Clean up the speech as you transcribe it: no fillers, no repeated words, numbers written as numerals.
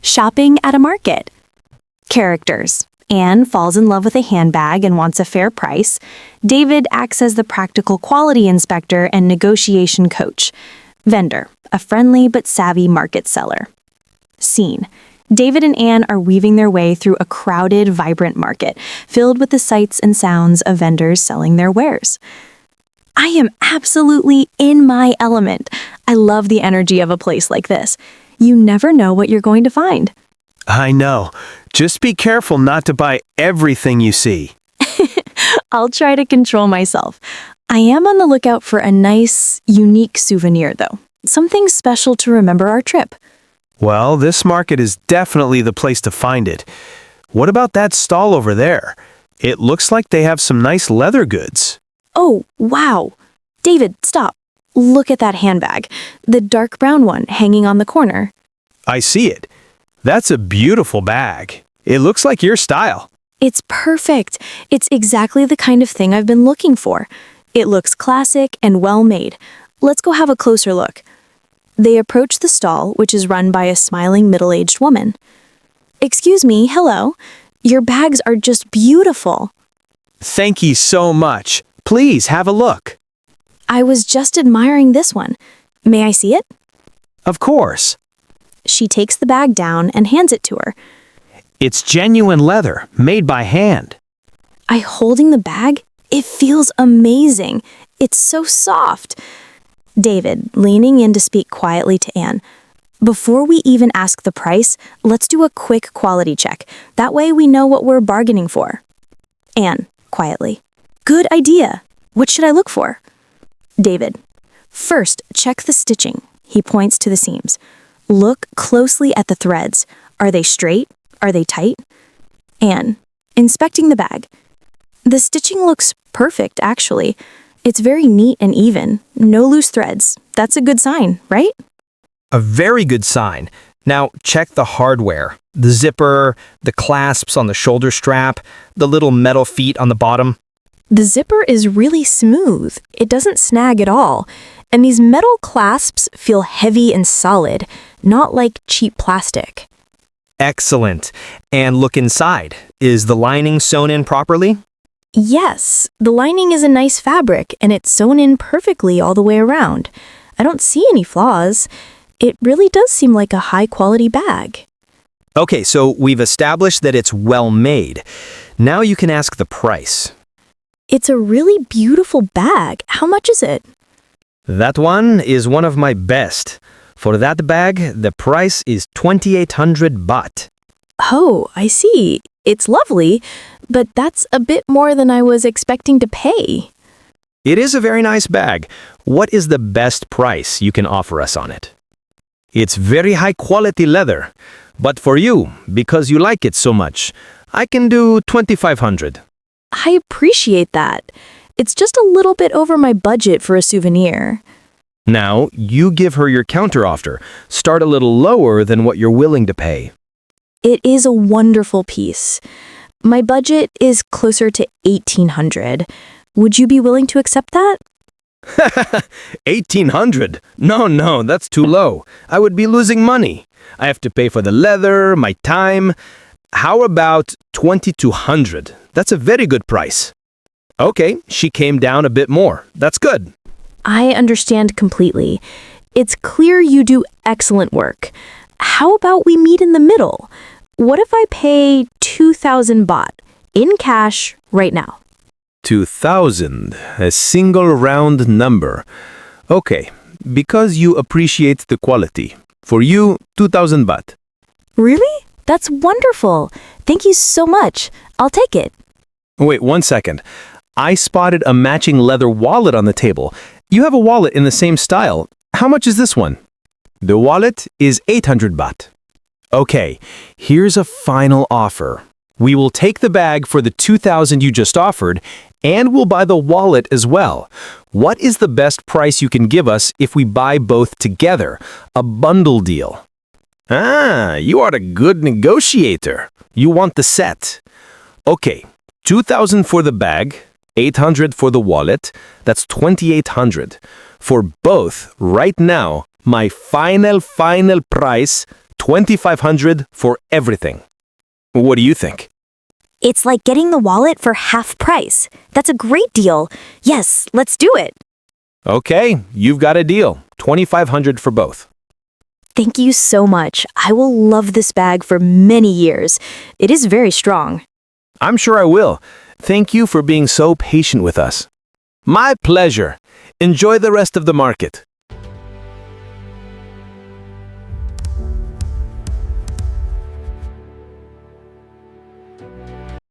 Shopping at a market. Characters. Anne falls in love with a handbag and wants a fair price. David acts as the practical quality inspector and negotiation coach. Vendor, a friendly but savvy market seller. Scene. David and Anne are weaving their way through a crowded, vibrant market, filled with the sights and sounds of vendors selling their wares. I am absolutely in my element. I love the energy of a place like this. You never know what you're going to find. I know. Just be careful not to buy everything you see. I'll try to control myself. I am on the lookout for a nice, unique souvenir, though. Something special to remember our trip. Well, this market is definitely the place to find it. What about that stall over there? It looks like they have some nice leather goods. Oh, wow. David, stop. Look at that handbag. The dark brown one hanging on the corner. I see it. That's a beautiful bag. It looks like your style. It's perfect. It's exactly the kind of thing I've been looking for. It looks classic and well made. Let's go have a closer look. They approach the stall, which is run by a smiling middle-aged woman. Excuse me, hello. Your bags are just beautiful. Thank you so much. Please have a look. I was just admiring this one. May I see it? Of course. She takes the bag down and hands it to her. It's genuine leather, made by hand. Holding the bag? It feels amazing. It's so soft. David, leaning in to speak quietly to Anne. Before we even ask the price, let's do a quick quality check. That way we know what we're bargaining for. Anne, quietly. Good idea. What should I look for? David, first, check the stitching. He points to the seams. Look closely at the threads. Are they straight? Are they tight? Anne, inspecting the bag. The stitching looks perfect, actually. It's very neat and even. No loose threads. That's a good sign, right? A very good sign. Now check the hardware. The zipper, the clasps on the shoulder strap, the little metal feet on the bottom. The zipper is really smooth. It doesn't snag at all. And these metal clasps feel heavy and solid, not like cheap plastic. Excellent. And look inside. Is the lining sewn in properly? Yes, the lining is a nice fabric and it's sewn in perfectly all the way around. I don't see any flaws. It really does seem like a high-quality bag. Okay, so we've established that it's well made. Now you can ask the price. It's a really beautiful bag. How much is it? That one is one of my best. For that bag, the price is 2,800 baht. Oh, I see. It's lovely, but that's a bit more than I was expecting to pay. It is a very nice bag. What is the best price you can offer us on it? It's very high quality leather. But for you, because you like it so much, I can do 2,500. I appreciate that. It's just a little bit over my budget for a souvenir. Now, you give her your counteroffer. Start a little lower than what you're willing to pay. It is a wonderful piece. My budget is closer to 1,800. Would you be willing to accept that? 1,800? No, that's too low. I would be losing money. I have to pay for the leather, my time. How about 2,200? That's a very good price. Okay, she came down a bit more. That's good. I understand completely. It's clear you do excellent work. How about we meet in the middle? What if I pay 2,000 baht in cash right now? 2,000, a single round number. Okay, because you appreciate the quality. For you, 2,000 baht. Really? That's wonderful. Thank you so much. I'll take it. Wait, 1 second. I spotted a matching leather wallet on the table. You have a wallet in the same style. How much is this one? The wallet is 800 baht. Okay, here's a final offer. We will take the bag for the 2,000 you just offered, and we'll buy the wallet as well. What is the best price you can give us if we buy both together? A bundle deal. Ah, you are a good negotiator. You want the set. Okay, 2,000 for the bag, 800 for the wallet. That's 2,800. For both, right now, my final price, $2,500 for everything. What do you think? It's like getting the wallet for half price. That's a great deal. Yes, let's do it. Okay, you've got a deal. $2,500 for both. Thank you so much. I will love this bag for many years. It is very strong. I'm sure I will. Thank you for being so patient with us. My pleasure. Enjoy the rest of the market.